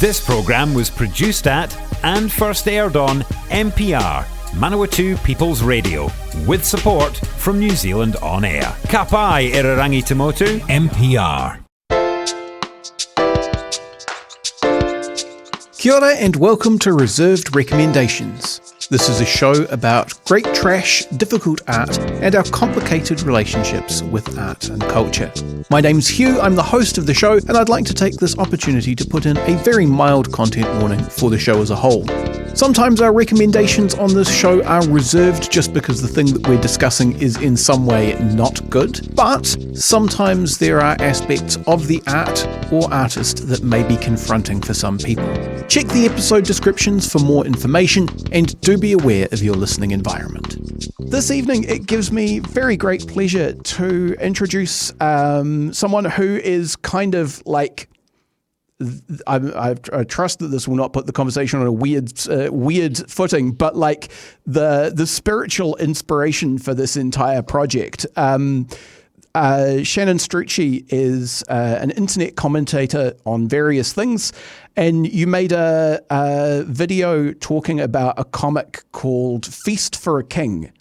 This programme was produced at and first aired on MPR, Manawatu People's Radio, with support from New Zealand On Air. Ka pai Irarangi Tamotu, MPR. Kia ora and welcome to Reserved Recommendations. This is a show about great trash, difficult art, and our complicated relationships with art and culture. My name's Hugh, I'm the host of the show, and I'd like to take this opportunity to put in a very mild content warning for the show as a whole. Sometimes our recommendations on this show are reserved just because the thing that we're discussing is in some way not good, but sometimes there are aspects of the art or artist that may be confronting for some people. Check the episode descriptions for more information, and do be aware of your listening environment. This evening, it gives me very great pleasure to introduce someone who is kind of like, I trust that this will not put the conversation on a weird footing, but like the spiritual inspiration for this entire project. Shannon Strucci is an internet commentator on various things, and you made a video talking about a comic called Feast for a King,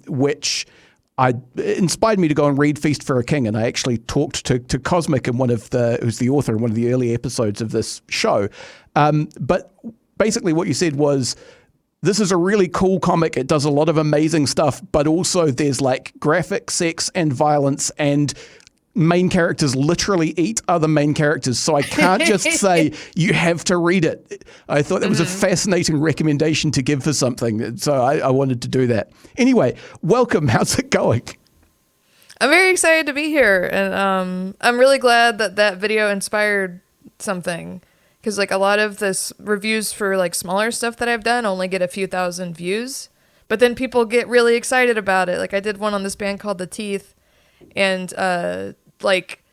which inspired me to go and read Feast for a King, and I actually talked to Cosmic in who's the author in one of the early episodes of this show. But basically what you said was, this is a really cool comic. It does a lot of amazing stuff, but also there's like graphic sex and violence, and main characters literally eat other main characters. So I can't just say you have to read it. I thought that was a fascinating recommendation to give for something. So I wanted to do that. Anyway, welcome. How's it going? I'm very excited to be here. And I'm really glad that video inspired something. Because like a lot of this reviews for like smaller stuff that I've done only get a few thousand views. But then people get really excited about it. Like I did one on this band called The Teeth. And like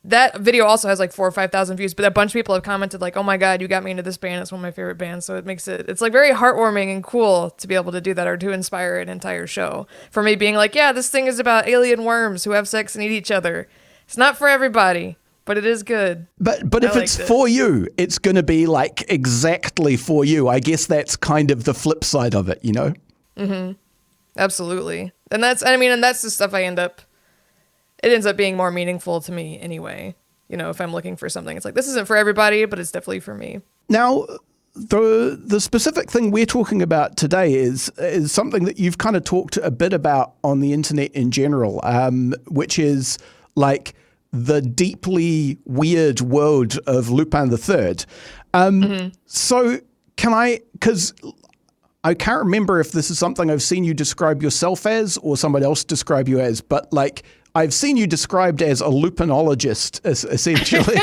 that video also has like 4,000 or 5,000 views, but a bunch of people have commented like, oh my God, you got me into this band. It's one of my favorite bands. So it's like very heartwarming and cool to be able to do that, or to inspire an entire show for me being like, yeah, this thing is about alien worms who have sex and eat each other. It's not for everybody, but it is good. But if it's for you, it's going to be like exactly for you. I guess that's kind of the flip side of it, you know? Mm-hmm. Absolutely. And that's the stuff it ends up being more meaningful to me anyway. You know, if I'm looking for something, it's like, this isn't for everybody, but it's definitely for me. Now, the specific thing we're talking about today is something that you've kind of talked a bit about on the internet in general, which is like the deeply weird world of Lupin III. So because I can't remember if this is something I've seen you describe yourself as or somebody else describe you as, but like I've seen you described as a lupinologist, essentially.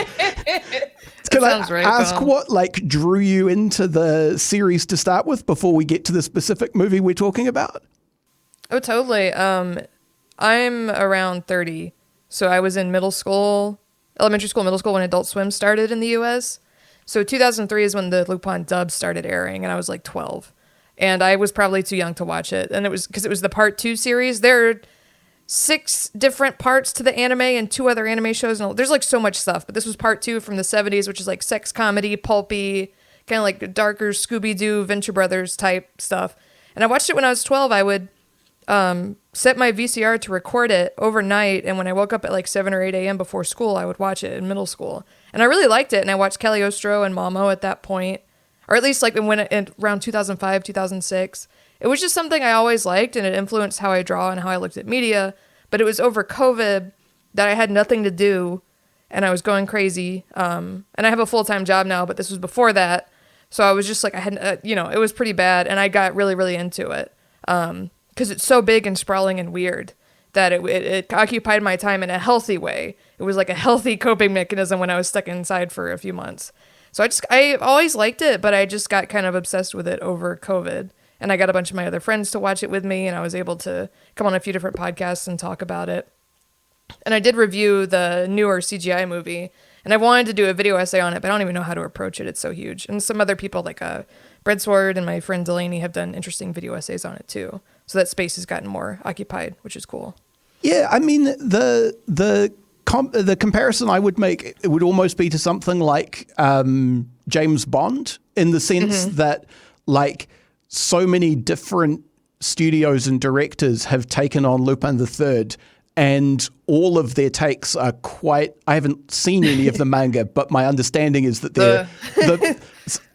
Can I ask what like drew you into the series to start with before we get to the specific movie we're talking about? Oh, totally. I'm around 30. So I was in elementary school, middle school when Adult Swim started in the US. So 2003 is when the Lupin dub started airing, and I was like 12. And I was probably too young to watch it. And it was because it was the part 2 series. There are 6 different parts to the anime and 2 other anime shows. And there's like so much stuff. But this was part 2 from the 70s, which is like sex comedy, pulpy, kind of like darker Scooby-Doo, Venture Brothers type stuff. And I watched it when I was 12. I would set my VCR to record it overnight. And when I woke up at like 7 or 8 a.m. before school, I would watch it in middle school. And I really liked it. And I watched Cagliostro and Mamo at that point. Or at least like around 2005, 2006. It was just something I always liked, and it influenced how I draw and how I looked at media. But it was over COVID that I had nothing to do, and I was going crazy. And I have a full-time job now, but this was before that. So I was just like, it was pretty bad, and I got really, really into it. Because it's so big and sprawling and weird that it occupied my time in a healthy way. It was like a healthy coping mechanism when I was stuck inside for a few months. So I always liked it, but I just got kind of obsessed with it over COVID. And I got a bunch of my other friends to watch it with me, and I was able to come on a few different podcasts and talk about it. And I did review the newer CGI movie, and I wanted to do a video essay on it, but I don't even know how to approach it. It's so huge. And some other people like Breadsword and my friend Delaney have done interesting video essays on it too. So that space has gotten more occupied, which is cool. Yeah, I mean, the the comparison I would make, it would almost be to something like James Bond, in the sense that like so many different studios and directors have taken on Lupin III, and all of their takes are quite... I haven't seen any of the manga, but my understanding is that they're...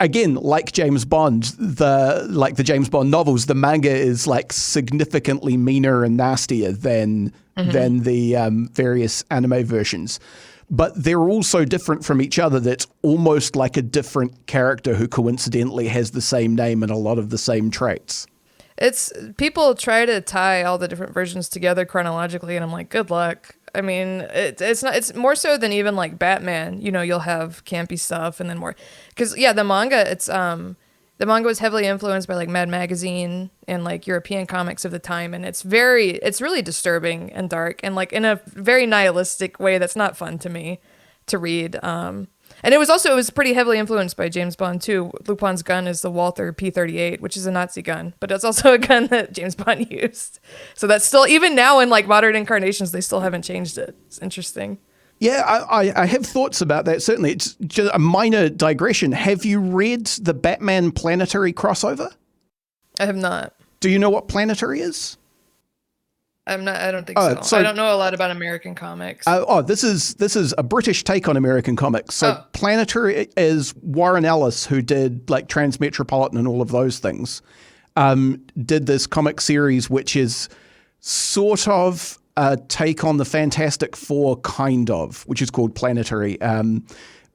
again, like James Bond, the James Bond novels, the manga is like significantly meaner and nastier than the various anime versions. But they're also different from each other. That's almost like a different character who coincidentally has the same name and a lot of the same traits. People try to tie all the different versions together chronologically, and I'm like, good luck. I mean, it's more so than even like Batman. You know, you'll have campy stuff and then more, because the manga, the manga was heavily influenced by like Mad Magazine and like European comics of the time, and it's really disturbing and dark and like in a very nihilistic way that's not fun to me to read. And it was pretty heavily influenced by James Bond too. Lupin's gun is the Walther P-38, which is a Nazi gun, but it's also a gun that James Bond used. So that's still, even now in like modern incarnations, they still haven't changed it. It's interesting. Yeah, I have thoughts about that. Certainly, it's just a minor digression. Have you read the Batman Planetary crossover? I have not. Do you know what Planetary is? I don't think so. I don't know a lot about American comics. This is a British take on American comics. So Planetary is Warren Ellis, who did like Transmetropolitan and all of those things, did this comic series, which is sort of a take on the Fantastic Four, kind of, which is called Planetary.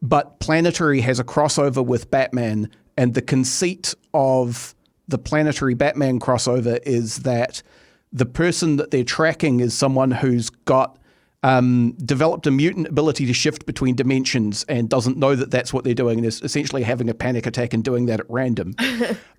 But Planetary has a crossover with Batman, and the conceit of the Planetary Batman crossover is that the person that they're tracking is someone who's got developed a mutant ability to shift between dimensions and doesn't know that that's what they're doing, and is essentially having a panic attack and doing that at random.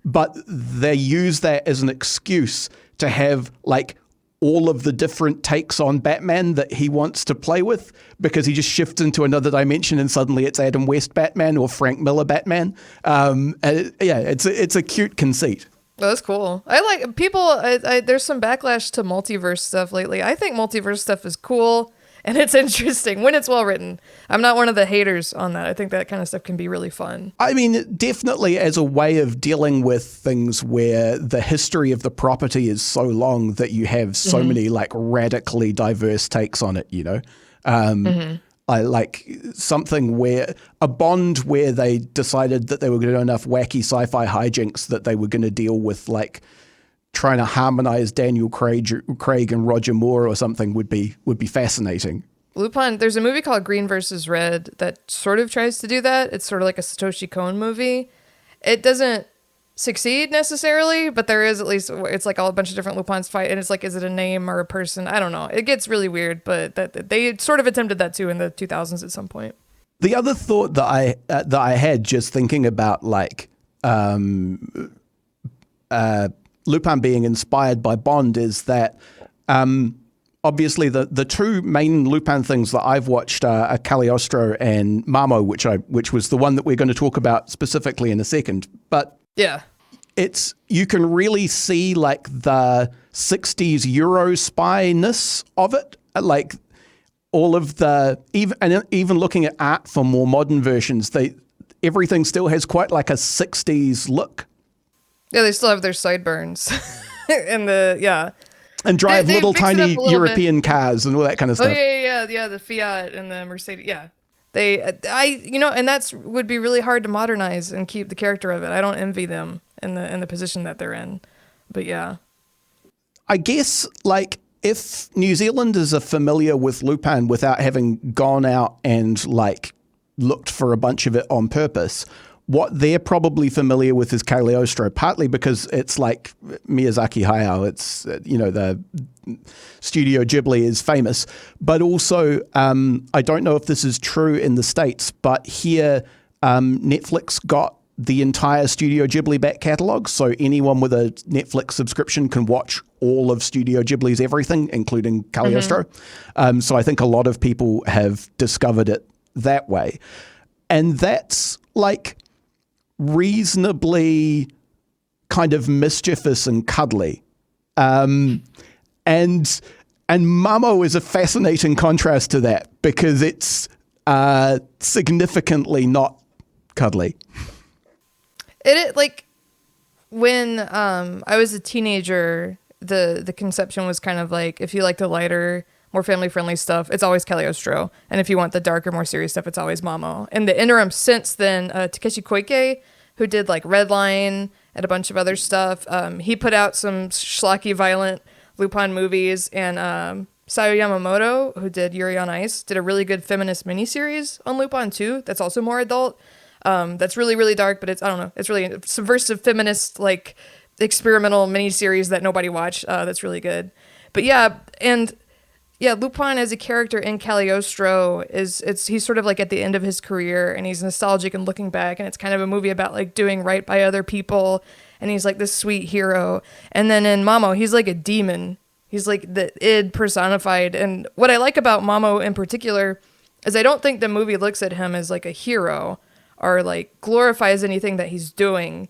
But they use that as an excuse to have like all of the different takes on Batman that he wants to play with, because he just shifts into another dimension and suddenly it's Adam West Batman or Frank Miller Batman. It's a cute conceit. Oh, that's cool. I like people. There's some backlash to multiverse stuff lately. I think multiverse stuff is cool and it's interesting when it's well written. I'm not one of the haters on that. I think that kind of stuff can be really fun. I mean, definitely as a way of dealing with things where the history of the property is so long that you have so many like radically diverse takes on it, you know? I like something where a Bond where they decided that they were going to do enough wacky sci-fi hijinks that they were going to deal with like trying to harmonize Daniel Craig and Roger Moore or something would be fascinating. Lupin, there's a movie called Green versus Red that sort of tries to do that. It's sort of like a Satoshi Kon movie. It doesn't succeed necessarily, but there is at least, it's like all a bunch of different Lupins fight, and it's like, is it a name or a person? I don't know. It gets really weird, but that they sort of attempted that too in the 2000s at some point. The other thought that I had just thinking about like Lupin being inspired by Bond is that obviously the two main Lupin things that I've watched are Cagliostro and Mamo, which was the one that we're going to talk about specifically in a second. But yeah, you can really see like the 60s Euro spy-ness of it, like all of the even looking at art for more modern versions, everything still has quite like a 60s look. Yeah, they still have their sideburns and and drive little tiny European cars and all that kind of stuff. Oh yeah, the Fiat and the Mercedes. Yeah, and that's would be really hard to modernize and keep the character of it. I don't envy them in the position that they're in, but yeah. I guess like if New Zealanders are familiar with Lupin without having gone out and like looked for a bunch of it on purpose, what they're probably familiar with is Cagliostro, partly because it's like Miyazaki Hayao. It's, the Studio Ghibli is famous. But also, I don't know if this is true in the States, but here Netflix got the entire Studio Ghibli back catalogue. So anyone with a Netflix subscription can watch all of Studio Ghibli's everything, including Cagliostro. So I think a lot of people have discovered it that way. And that's like reasonably kind of mischievous and cuddly. And And Mamo is a fascinating contrast to that because it's significantly not cuddly. Like when I was a teenager, the conception was kind of like, if you like the lighter, more family-friendly stuff, it's always Cagliostro. And if you want the darker, more serious stuff, it's always Mamo. In the interim since then, Takeshi Koike, who did like Redline and a bunch of other stuff, he put out some schlocky, violent Lupin movies. And Sayo Yamamoto, who did Yuri on Ice, did a really good feminist miniseries on Lupin II that's also more adult. That's really, really dark, but it's, I don't know, it's really subversive feminist, like, experimental miniseries that nobody watched. That's really good. But yeah, and yeah, Lupin as a character in Cagliostro he's sort of like at the end of his career, and he's nostalgic and looking back, and it's kind of a movie about like doing right by other people, and he's like this sweet hero. And then in Mamo, he's like a demon. He's like the id personified. And what I like about Mamo in particular is I don't think the movie looks at him as like a hero or like glorifies anything that he's doing.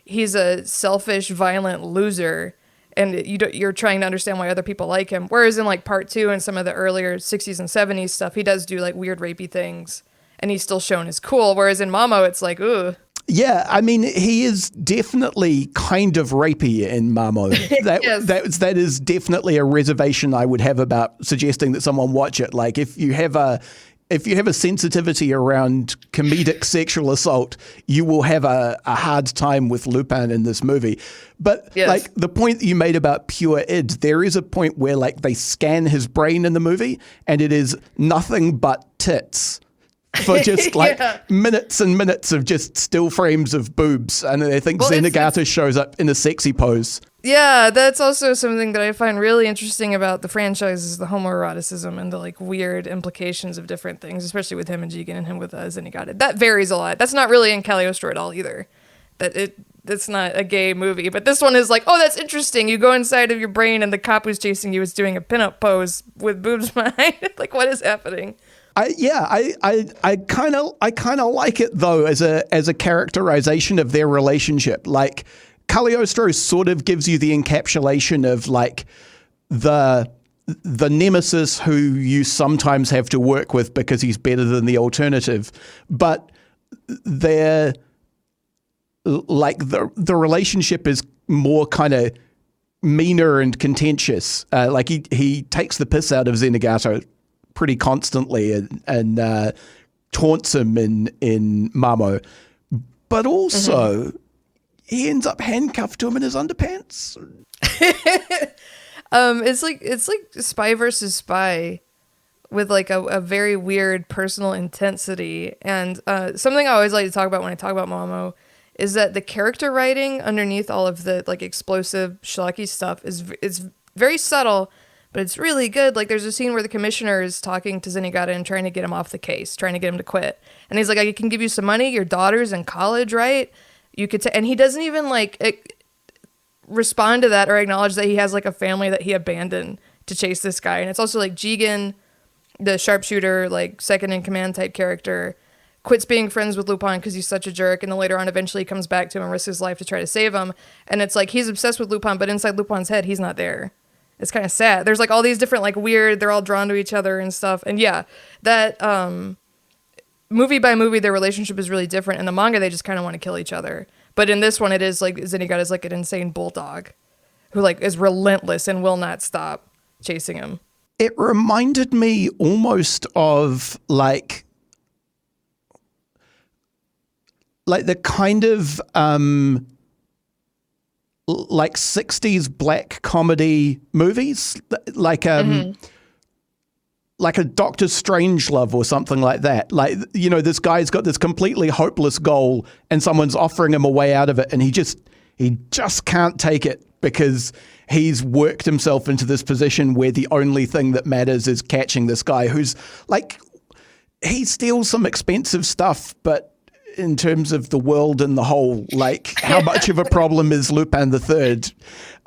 He's a selfish, violent loser, and you're trying to understand why other people like him. Whereas in like part 2 and some of the earlier 60s and 70s stuff, he does do like weird rapey things, and he's still shown as cool. Whereas in Mamo, it's like, ooh. Yeah, I mean, he is definitely kind of rapey in Mamo. Yes. That is definitely a reservation I would have about suggesting that someone watch it. Like, if you have a sensitivity around comedic sexual assault, you will have a hard time with Lupin in this movie. But yes, like the point that you made about pure id, there is a point where like they scan his brain in the movie and it is nothing but tits for just like minutes and minutes of just still frames of boobs. And I think Zenigata shows up in a sexy pose. Yeah, that's also something that I find really interesting about the franchise is the homoeroticism and the like weird implications of different things, especially with him and Jigen and him with Zenigata. That varies a lot. That's not really in Cagliostro at all either. That's not a gay movie. But this one is like, oh, that's interesting. You go inside of your brain and the cop who's chasing you is doing a pinup pose with boobs behind it. Like, what is happening? I kind of like it though as a characterization of their relationship. Like Cagliostro sort of gives you the encapsulation of like the nemesis who you sometimes have to work with because he's better than the alternative, but they're like the relationship is more kind of meaner and contentious. Like he takes the piss out of Zenigata pretty constantly and taunts him in Mamo, but also he ends up handcuffed to him in his underpants. It's like spy versus spy with like a very weird personal intensity. And something I always like to talk about when I talk about Mamo is that the character writing underneath all of the like explosive schlocky stuff is very subtle, but it's really good. Like there's a scene where the commissioner is talking to Zenigata and trying to get him off the case, trying to get him to quit. And he's like, I can give you some money. Your daughter's in college, right? You could and he doesn't even like respond to that or acknowledge that he has like a family that he abandoned to chase this guy. And it's also like Jigen, the sharpshooter, like second in command type character, quits being friends with Lupin because he's such a jerk, and then later on eventually comes back to him and risks his life to try to save him. And it's like he's obsessed with Lupin, but inside Lupin's head, he's not there. It's kind of sad. There's like all these different like weird, they're all drawn to each other and stuff. And yeah, that movie by movie, their relationship is really different. In the manga, they just kind of want to kill each other. But in this one, it is like Zenigata is like an insane bulldog who like is relentless and will not stop chasing him. It reminded me almost of like the kind of like 60s black comedy movies, like a Doctor Strangelove or something like that. Like, you know, this guy's got this completely hopeless goal and someone's offering him a way out of it, and he just can't take it because he's worked himself into this position where the only thing that matters is catching this guy who's like, he steals some expensive stuff, but in terms of the world and the whole, like how much of a problem is Lupin III?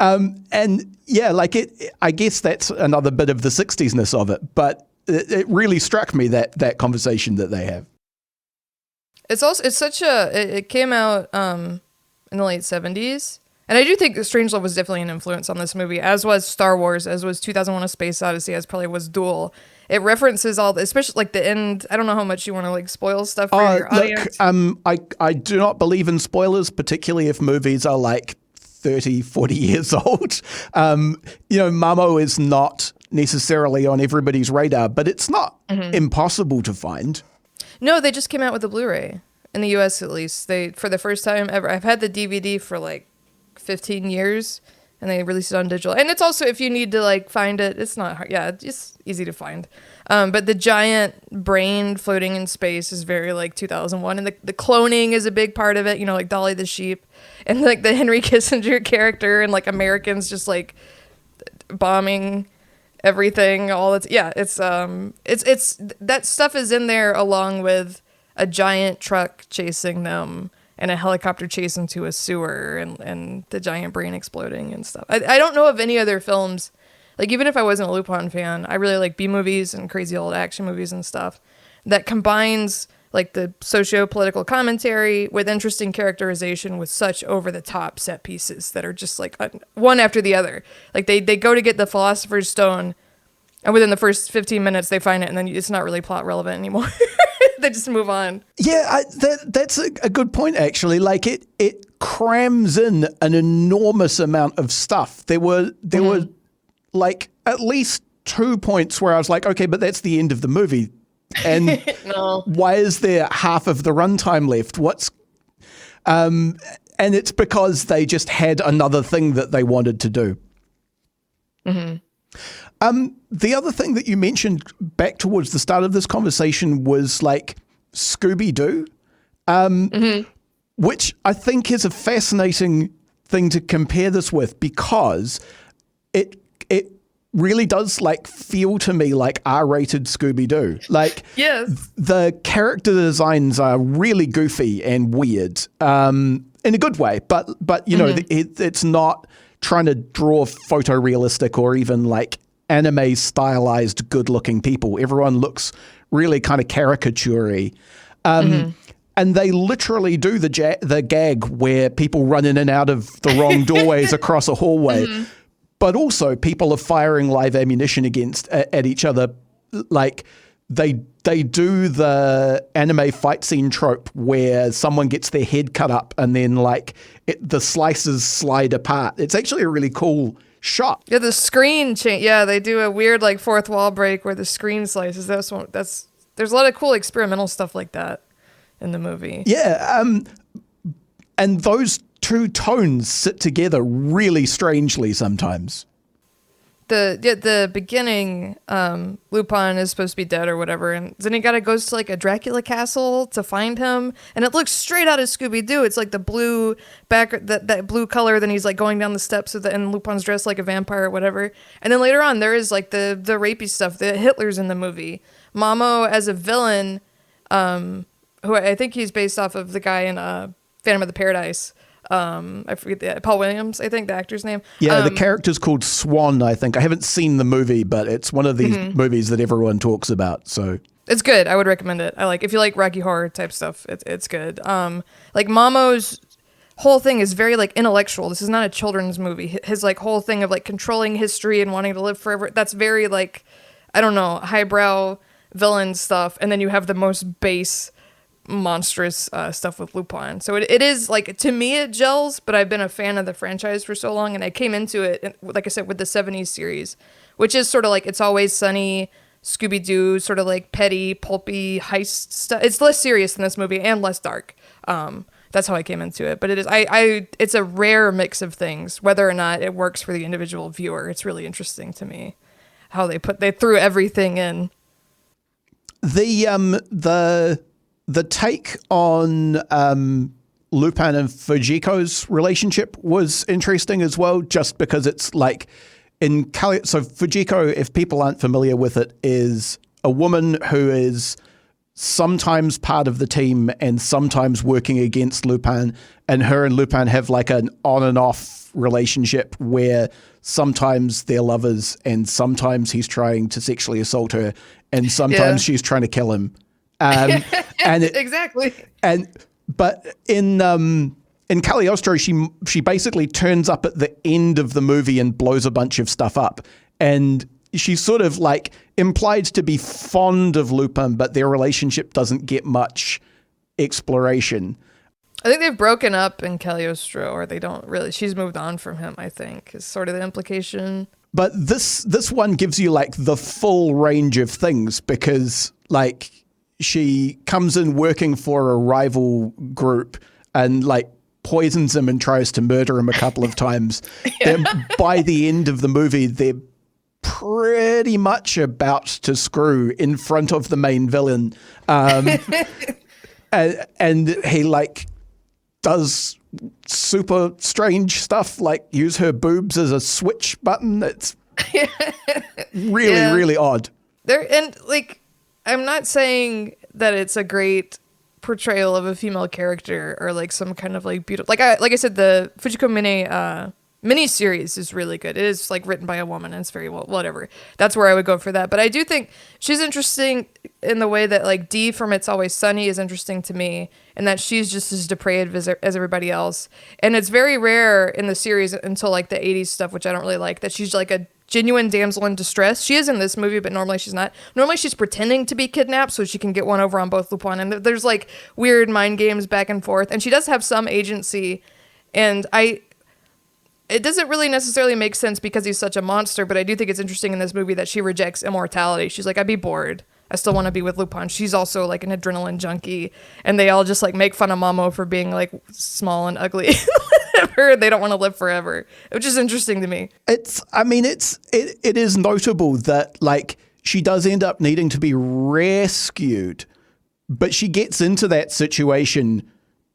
And yeah, like I guess that's another bit of the 60s-ness of it, but it really struck me that conversation that they have. It came out in the late 70s, And I do think Strangelove was definitely an influence on this movie, as was Star Wars, as was 2001: A Space Odyssey, as probably was Duel. It references all, especially like the end. I don't know how much you want to like spoil stuff for your audience. I do not believe in spoilers, particularly if movies are like 30, 40 years old. Mamo is not necessarily on everybody's radar, but it's not impossible to find. No, they just came out with a Blu-ray in the US, at least. They, for the first time ever, I've had the DVD for like 15 years, and they released it on digital. And it's also, if you need to like find it, it's not hard. Yeah, it's easy to find. But the giant brain floating in space is very like 2001, and the cloning is a big part of it. Like Dolly the sheep, and like the Henry Kissinger character, and like Americans just like bombing everything. It's that stuff is in there, along with a giant truck chasing them and a helicopter chase into a sewer, and the giant brain exploding and stuff. I don't know of any other films, like even if I wasn't a Lupin fan, I really like B-movies and crazy old action movies and stuff that combines like the socio-political commentary with interesting characterization with such over-the-top set pieces that are just like one after the other. Like they go to get the Philosopher's Stone, and within the first 15 minutes they find it, and then it's not really plot relevant anymore. They just move on. Yeah, that's a good point, actually. Like it crams in an enormous amount of stuff. There were like at least 2 points where I was like, okay, but that's the end of the movie. And no. Why is there half of the runtime left? And it's because they just had another thing that they wanted to do. The other thing that you mentioned back towards the start of this conversation was like Scooby-Doo, which I think is a fascinating thing to compare this with, because it really does like feel to me like R-rated Scooby-Doo. Like, yes, the character designs are really goofy and weird, in a good way, but it's not trying to draw photorealistic or even like anime stylized good looking people. Everyone looks really kind of caricature-y. And they literally do the gag where people run in and out of the wrong doorways across a hallway. But also people are firing live ammunition at each other. Like they do the anime fight scene trope where someone gets their head cut up and then like the slices slide apart. It's actually a really cool shot. Yeah, the screen change. Yeah, they do a weird like fourth wall break where the screen slices. There's a lot of cool experimental stuff like that in the movie. Yeah, and those two tones sit together really strangely sometimes. The beginning, Lupin is supposed to be dead or whatever, and then he goes to like a Dracula castle to find him, and it looks straight out of Scooby-Doo. It's like the blue that blue color. Then he's like going down the steps and Lupin's dressed like a vampire or whatever. And then later on, there is like the rapey stuff. The Hitler's in the movie. Mamo as a villain, who I think he's based off of the guy in Phantom of the Paradise. I forget Paul Williams, I think the actor's name. Yeah, the character's called Swan, I think. I haven't seen the movie, but it's one of these movies that everyone talks about. So it's good. I would recommend it. If you like Rocky Horror type stuff, it's good. Like Mamo's whole thing is very like intellectual. This is not a children's movie. His like whole thing of like controlling history and wanting to live forever, that's very like, I don't know, highbrow villain stuff. And then you have the most base monstrous stuff with Lupin. So it is like, to me it gels, but I've been a fan of the franchise for so long, and I came into it, like I said, with the 70s series, which is sort of like It's Always Sunny, Scooby-Doo, sort of like petty, pulpy heist stuff. It's less serious than this movie and less dark. That's how I came into it. But it is it's a rare mix of things. Whether or not it works for the individual viewer, it's really interesting to me how they threw everything in. The take on Lupin and Fujiko's relationship was interesting as well, just because it's like in Cagliostro. So Fujiko, if people aren't familiar with it, is a woman who is sometimes part of the team and sometimes working against Lupin, and her and Lupin have like an on and off relationship where sometimes they're lovers and sometimes he's trying to sexually assault her and sometimes she's trying to kill him. Exactly. But in in Cagliostro, she basically turns up at the end of the movie and blows a bunch of stuff up. And she's sort of like implied to be fond of Lupin, but their relationship doesn't get much exploration. I think they've broken up in Cagliostro, or they don't really. She's moved on from him, I think, is sort of the implication. But this one gives you like the full range of things, because like she comes in working for a rival group and like poisons him and tries to murder him a couple of times. Yeah. Then by the end of the movie, they're pretty much about to screw in front of the main villain. And he like does super strange stuff, like use her boobs as a switch button. It's really odd. And like, I'm not saying that it's a great portrayal of a female character or like some kind of like beautiful, like I said, the Fujiko Mine miniseries is really good. It is like written by a woman and it's very well, whatever. That's where I would go for that. But I do think she's interesting in the way that like Dee from It's Always Sunny is interesting to me, and that she's just as depraved as everybody else. And it's very rare in the series until like the 80s stuff, which I don't really like, that she's like a genuine damsel in distress. She is in this movie, but normally she's not. Normally she's pretending to be kidnapped so she can get one over on both Lupin. And there's like weird mind games back and forth. And she does have some agency. And it doesn't really necessarily make sense because he's such a monster, but I do think it's interesting in this movie that she rejects immortality. She's like, I'd be bored. I still want to be with Lupin. She's also like an adrenaline junkie. And they all just like make fun of Mamo for being like small and ugly. They don't want to live forever, which is interesting to me. It is notable that like she does end up needing to be rescued, but she gets into that situation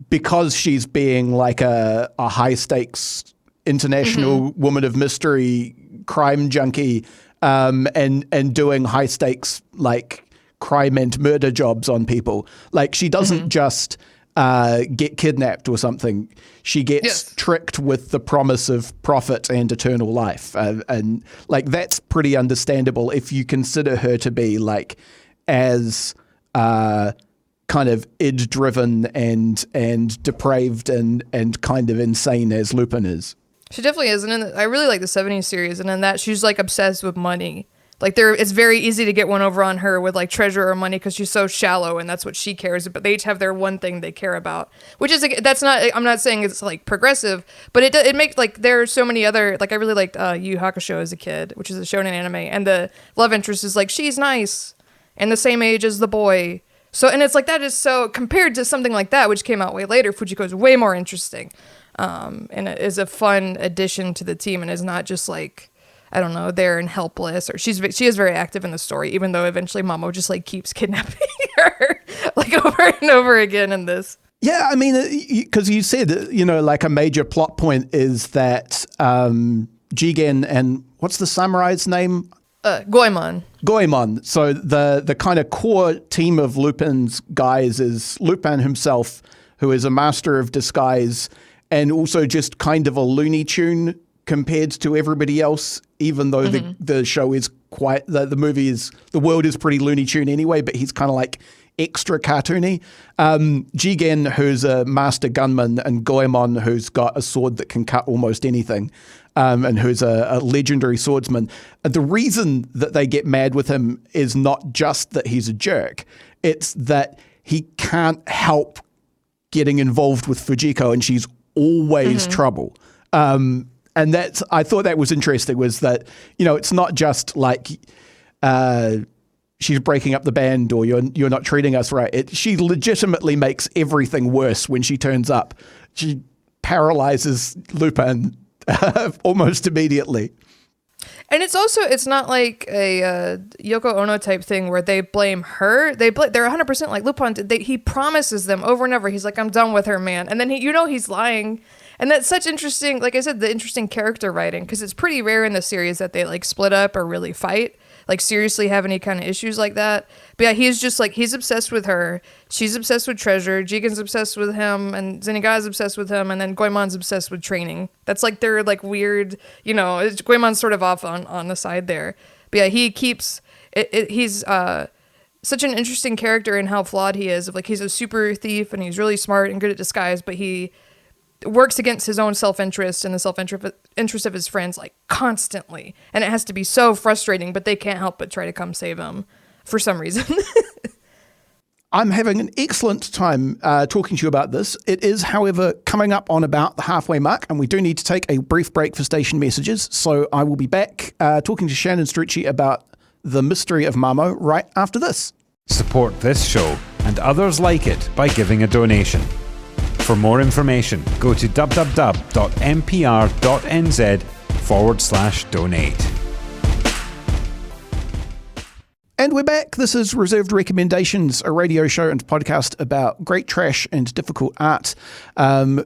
because she's being like a high stakes international woman of mystery crime junkie, and doing high stakes like crime and murder jobs on people. Like she doesn't just get kidnapped or something. She gets tricked with the promise of profit and eternal life. And like, that's pretty understandable if you consider her to be like as kind of id driven and depraved and kind of insane as Lupin is. She definitely is. And I really like the 70s series. And in that, she's like obsessed with money. Like it's very easy to get one over on her with like treasure or money because she's so shallow and that's what she cares about. They each have their one thing they care about, which is that's not. I'm not saying it's like progressive, but it makes like there are so many other, like I really liked Yu Yu Hakusho as a kid, which is a shonen anime, and the love interest is like she's nice and the same age as the boy. So and it's like that is so compared to something like that which came out way later. Fujiko is way more interesting, and it is a fun addition to the team and is not just like, I don't know, there and helpless, or she is very active in the story, even though eventually Mamo just like keeps kidnapping her like over and over again in this. Yeah, I mean, because you said, you know, like a major plot point is that Jigen and what's the samurai's name? Goemon. So the kind of core team of Lupin's guys is Lupin himself, who is a master of disguise and also just kind of a Looney Tune compared to everybody else, even though the show is quite, the movie is, the world is pretty Looney Tune anyway, but he's kind of like extra cartoony. Jigen, who's a master gunman, and Goemon, who's got a sword that can cut almost anything, and who's a legendary swordsman. The reason that they get mad with him is not just that he's a jerk, it's that he can't help getting involved with Fujiko, and she's always trouble. And that's, I thought that was interesting, was that, you know, it's not just like she's breaking up the band or you're not treating us right. She legitimately makes everything worse when she turns up. She paralyzes Lupin almost immediately. And it's not like a Yoko Ono type thing where they blame her. They're 100% like Lupin. He promises them over and over. He's like, I'm done with her, man. And then he's lying. And that's such interesting, like I said, the interesting character writing, because it's pretty rare in the series that they like split up or really fight, like seriously have any kind of issues like that. But yeah, he's just like, he's obsessed with her. She's obsessed with treasure. Jigen's obsessed with him, and Zenigata's obsessed with him, and then Goemon's obsessed with training. That's like their like weird, you know, Goemon's sort of off on the side there. But yeah, he keeps, he's such an interesting character in how flawed he is. Like he's a super thief and he's really smart and good at disguise, but he works against his own self-interest and the self-interest of his friends, like, constantly. And it has to be so frustrating, but they can't help but try to come save him for some reason. I'm having an excellent time talking to you about this. It is, however, coming up on about the halfway mark, and we do need to take a brief break for station messages. So I will be back talking to Shannon Strucci about The Mystery of Mamo right after this. Support this show and others like it by giving a donation. For more information, go to www.mpr.nz/donate. And we're back. This is Reserved Recommendations, a radio show and podcast about great trash and difficult art,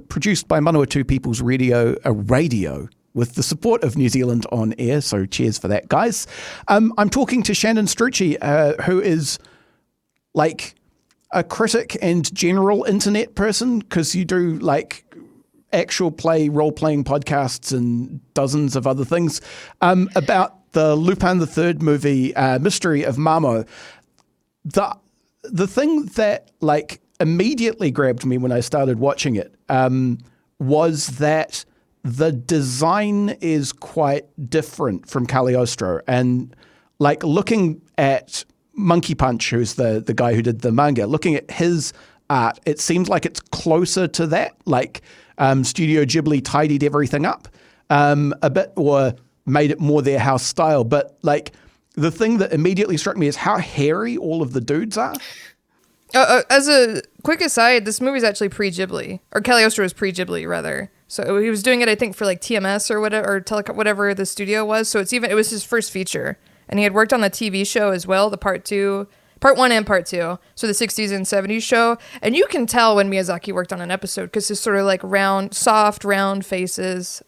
produced by Manawatu People's Radio, a radio with the support of New Zealand On Air. So cheers for that, guys. I'm talking to Shannon Strucci, who is like a critic and general internet person, because you do like actual play role-playing podcasts and dozens of other things about the Lupin III movie, Mystery of Mamo. The thing that like immediately grabbed me when I started watching it was that the design is quite different from Cagliostro. And like looking at Monkey Punch, who's the guy who did the manga, looking at his art, it seems like it's closer to that. Like Studio Ghibli tidied everything up a bit, or made it more their house style. But like the thing that immediately struck me is how hairy all of the dudes are. As a quick aside, this movie is actually pre-Ghibli, or Cagliostro is pre-Ghibli rather. So he was doing it, I think, for like TMS or whatever, or whatever the studio was. So it was his first feature, and he had worked on the TV show as well, the part 1 and part 2. So the 60s and 70s show, and you can tell when Miyazaki worked on an episode because it's sort of like soft round faces.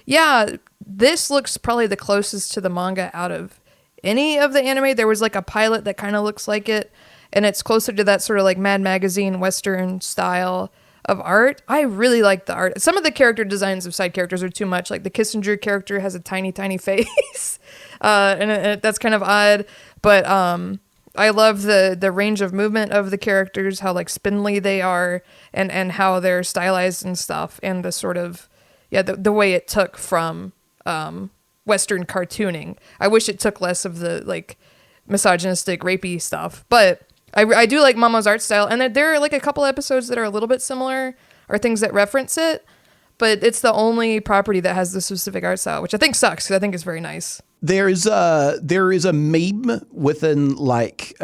Yeah, this looks probably the closest to the manga out of any of the anime. There was like a pilot that kind of looks like it, and it's closer to that sort of like Mad Magazine Western style of art. I really like the art. Some of the character designs of side characters are too much. Like the Kissinger character has a tiny, tiny face, and that's kind of odd. But I love the range of movement of the characters, how like spindly they are, and how they're stylized and stuff, and the sort of the way it took from Western cartooning. I wish it took less of the like misogynistic, rapey stuff, but I do like Mamo's art style, and there are like a couple episodes that are a little bit similar, or things that reference it, but it's the only property that has the specific art style, which I think sucks, because I think it's very nice. There is a meme within like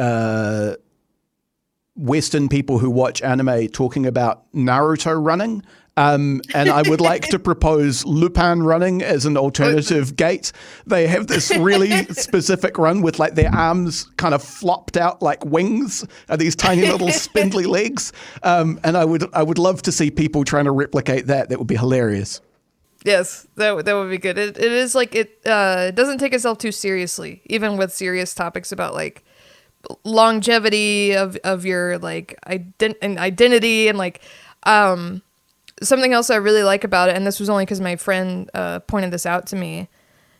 Western people who watch anime talking about Naruto running. And I would like to propose Lupin running as an alternative gait. They have this really specific run with like their arms kind of flopped out like wings, and these tiny little spindly legs. And I would love to see people trying to replicate that. That would be hilarious. Yes, that would be good. It is like it doesn't take itself too seriously, even with serious topics about like longevity of your like identity and like something else I really like about it, and this was only because my friend pointed this out to me,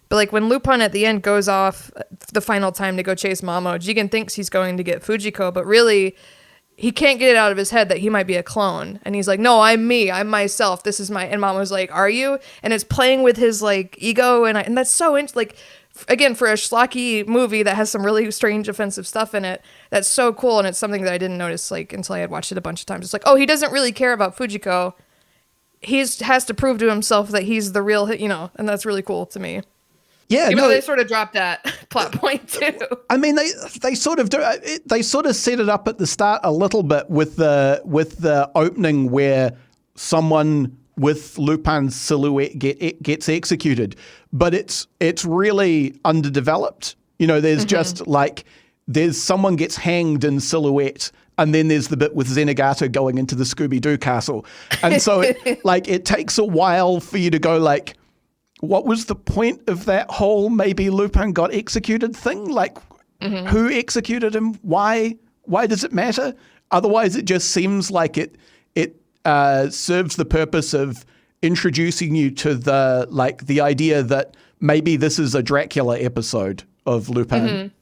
but like when Lupin at the end goes off the final time to go chase Mamo, Jigen thinks he's going to get Fujiko, but really he can't get it out of his head that he might be a clone, and he's like, no, I'm me, I'm myself, this is my, and Mamo's like, are you? And it's playing with his like ego, and that's so like, again, for a schlocky movie that has some really strange offensive stuff in it, that's so cool, and it's something that I didn't notice like until I had watched it a bunch of times. It's like, oh, he doesn't really care about Fujiko, he has to prove to himself that he's the real, and that's really cool to me. Yeah, even though they sort of dropped that plot point too. I mean, they sort of do. They sort of set it up at the start a little bit with the opening where someone with Lupin's silhouette gets executed, but it's really underdeveloped. There's just like there's someone gets hanged in silhouette. And then there's the bit with Zenigata going into the Scooby-Doo castle. And so it takes a while for you to go like, what was the point of that whole maybe Lupin got executed thing? Like, who executed him? Why does it matter? Otherwise, it just seems like it serves the purpose of introducing you to the idea that maybe this is a Dracula episode of Lupin.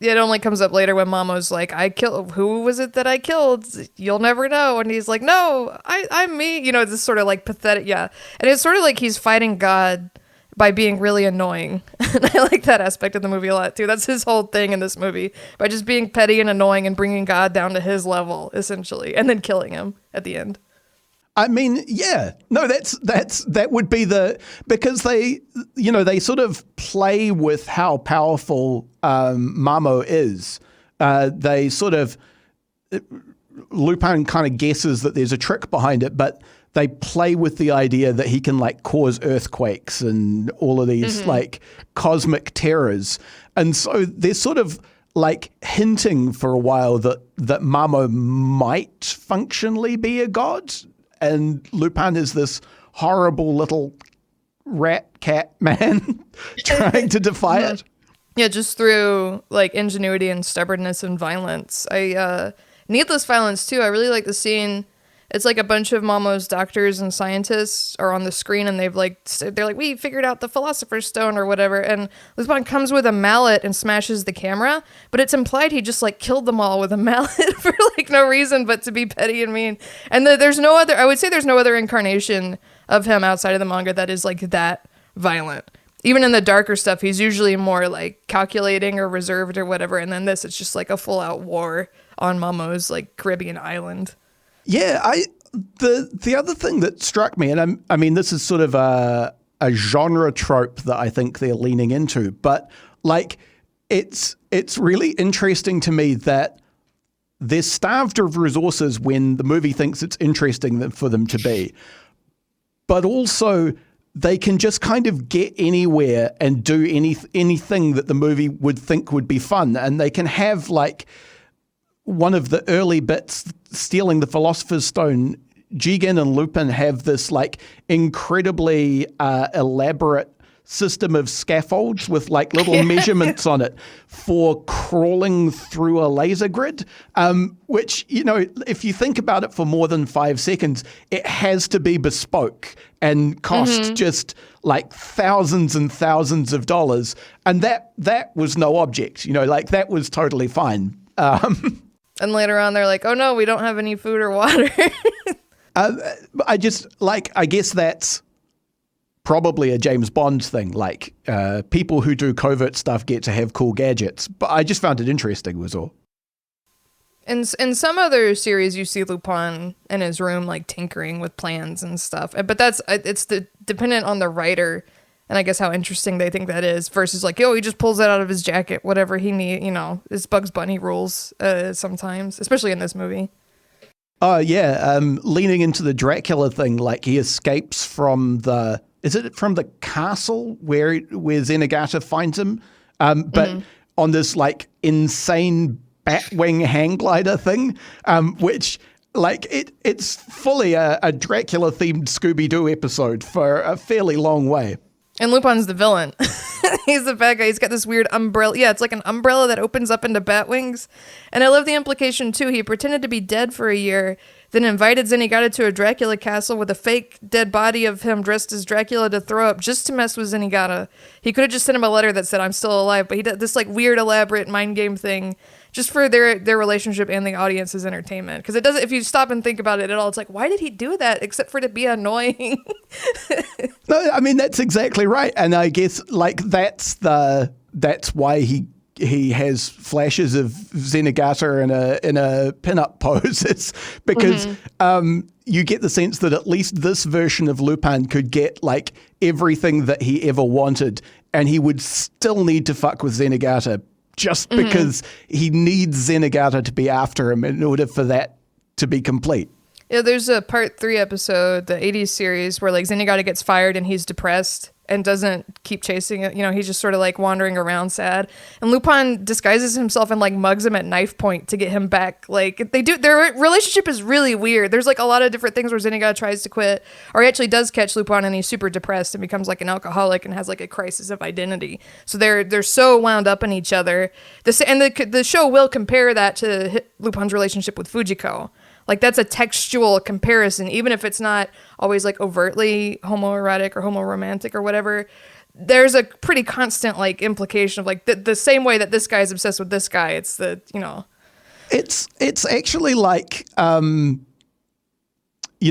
it only comes up later when Mamo's like, who was it that I killed? You'll never know. And he's like, no, I'm me. You know, this sort of like pathetic. Yeah. And it's sort of like he's fighting God by being really annoying. And I like that aspect of the movie a lot too. That's his whole thing in this movie, by just being petty and annoying and bringing God down to his level, essentially, and then killing him at the end. I mean, yeah, no, that would be because they sort of play with how powerful Mamo is. They sort of, Lupin kind of guesses that there's a trick behind it, but they play with the idea that he can like cause earthquakes and all of these like cosmic terrors. And so they're sort of like hinting for a while that Mamo might functionally be a god. And Lupin is this horrible little rat cat man trying to defy it. Yeah, just through like ingenuity and stubbornness and violence. Needless violence too. I really like the scene. It's like a bunch of Mamo's doctors and scientists are on the screen, and they're like, we figured out the Philosopher's Stone or whatever. And Lupin comes with a mallet and smashes the camera, but it's implied he just like killed them all with a mallet for like no reason but to be petty and mean. And there's no other incarnation of him outside of the manga that is like that violent. Even in the darker stuff, he's usually more like calculating or reserved or whatever. And then it's just like a full out war on Mamo's like Caribbean island. Yeah, the other thing that struck me, and I mean, this is sort of a genre trope that I think they're leaning into, but like it's really interesting to me that they're starved of resources when the movie thinks it's interesting for them to be, but also they can just kind of get anywhere and do anything that the movie would think would be fun, and they can have like one of the early bits, stealing the Philosopher's Stone. Jigen and Lupin have this like incredibly elaborate system of scaffolds with like little measurements on it for crawling through a laser grid, which, you know, if you think about it for more than 5 seconds, it has to be bespoke and cost just like thousands and thousands of dollars. And that was no object, you know, like that was totally fine. And later on, they're like, oh no, we don't have any food or water. I guess that's probably a James Bond thing. Like, people who do covert stuff get to have cool gadgets. But I just found it interesting, was all. In some other series, you see Lupin in his room, like tinkering with plans and stuff. But it's dependent on the writer. And I guess how interesting they think that is versus like, he just pulls it out of his jacket, whatever he need, you know, it's Bugs Bunny rules sometimes, especially in this movie. Oh, yeah. Leaning into the Dracula thing, like he escapes from is it from the castle where Zenigata finds him? But on this like insane Batwing hang glider thing, which like it's fully a Dracula themed Scooby-Doo episode for a fairly long way. And Lupin's the villain. He's the bad guy. He's got this weird umbrella. Yeah, it's like an umbrella that opens up into bat wings. And I love the implication, too. He pretended to be dead for a year, then invited Zenigata to a Dracula castle with a fake dead body of him dressed as Dracula to throw up just to mess with Zenigata. He could have just sent him a letter that said, I'm still alive. But he did this like weird, elaborate mind game thing just for their relationship and the audience's entertainment. Because it doesn't, if you stop and think about it at all, it's like, why did he do that except for to be annoying? No, I mean, that's exactly right. And I guess like that's why he has flashes of Zenigata in a pin-up pose. It's because you get the sense that at least this version of Lupin could get like everything that he ever wanted, and he would still need to fuck with Zenigata just because he needs Zenigata to be after him in order for that to be complete. Yeah, there's a part 3 episode, the 80s series, where like Zenigata gets fired and he's depressed and doesn't keep chasing it. You know, he's just sort of like wandering around sad. And Lupin disguises himself and like mugs him at knife point to get him back. Like their relationship is really weird. There's like a lot of different things where Zenigata tries to quit, or he actually does catch Lupin and he's super depressed and becomes like an alcoholic and has like a crisis of identity. So they're so wound up in each other. The show will compare that to Lupin's relationship with Fujiko. Like that's a textual comparison, even if it's not always like overtly homoerotic or homoromantic or whatever. there's a pretty constant like implication of like the same way that this guy is obsessed with this guy. It's the, you know, it's actually like, you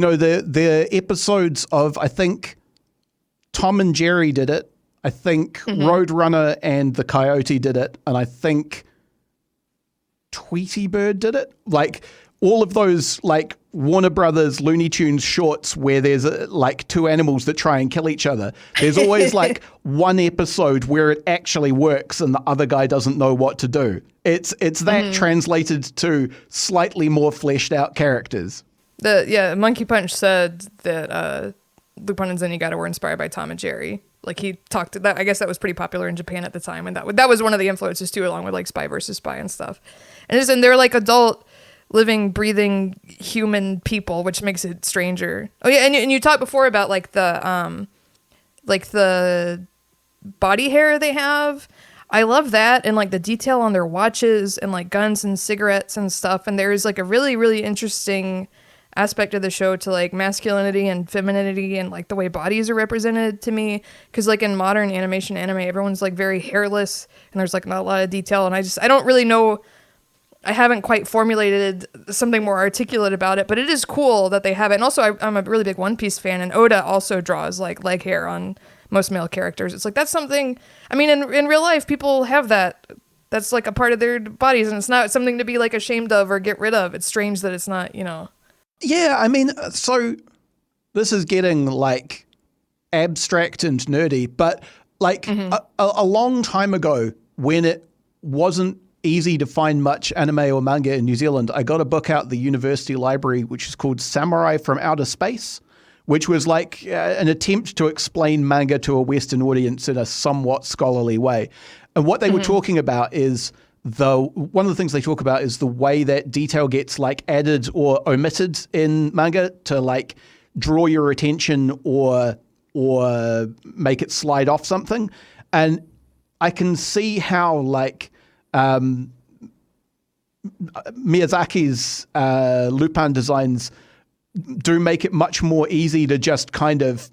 know, the episodes of, I think Tom and Jerry did it. I think Roadrunner and the Coyote did it. And I think Tweety Bird did it. Like all of those like Warner Brothers Looney Tunes shorts where there's like two animals that try and kill each other. There's always like one episode where it actually works and the other guy doesn't know what to do. It's that translated to slightly more fleshed out characters. Monkey Punch said that Lupin and Zenigata were inspired by Tom and Jerry. Like he talked that, I guess that was pretty popular in Japan at the time, and that was one of the influences too, along with like Spy versus Spy and stuff. And they're like adult, living, breathing human people, which makes it stranger. Oh yeah, and you talked before about like the body hair they have. I love that, and like the detail on their watches and like guns and cigarettes and stuff. And there's like a really, really interesting aspect of the show to like masculinity and femininity and like the way bodies are represented to me, because like in modern anime everyone's like very hairless and there's like not a lot of detail, and I don't really know, I haven't quite formulated something more articulate about it, but it is cool that they have it. And also I'm a really big One Piece fan, and Oda also draws like leg hair on most male characters. It's like that's something, I mean, in real life people have that's like a part of their bodies, and it's not something to be like ashamed of or get rid of. It's strange that it's not, you know. Yeah, I mean, so this is getting like abstract and nerdy, but like a long time ago when it wasn't easy to find much anime or manga in New Zealand, I got a book out at the university library which is called Samurai from Outer Space, which was like an attempt to explain manga to a Western audience in a somewhat scholarly way. And what they were talking about is one of the things they talk about is the way that detail gets like added or omitted in manga to like draw your attention or make it slide off something. And I can see how like Miyazaki's Lupin designs do make it much more easy to just kind of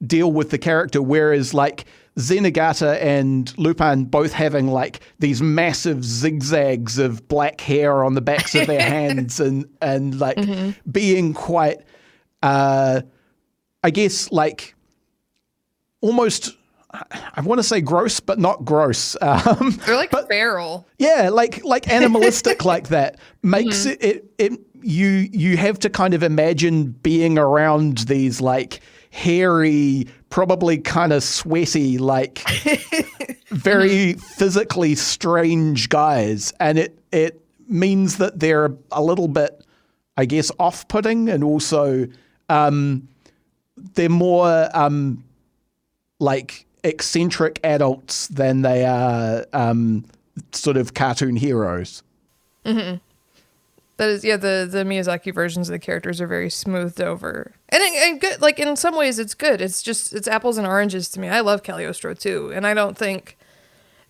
deal with the character, whereas like Zenigata and Lupin both having like these massive zigzags of black hair on the backs of their hands and like being quite, I guess like almost, I want to say gross, but not gross. They're like feral. Yeah, like animalistic like that makes you have to kind of imagine being around these like hairy, probably kind of sweaty, like very physically strange guys. And it means that they're a little bit, I guess, off-putting, and also they're more like eccentric adults than they are sort of cartoon heroes. Mm-hmm. That is, yeah, the Miyazaki versions of the characters are very smoothed over. And good, like in some ways it's good. It's apples and oranges to me. I love Cagliostro too. And I don't think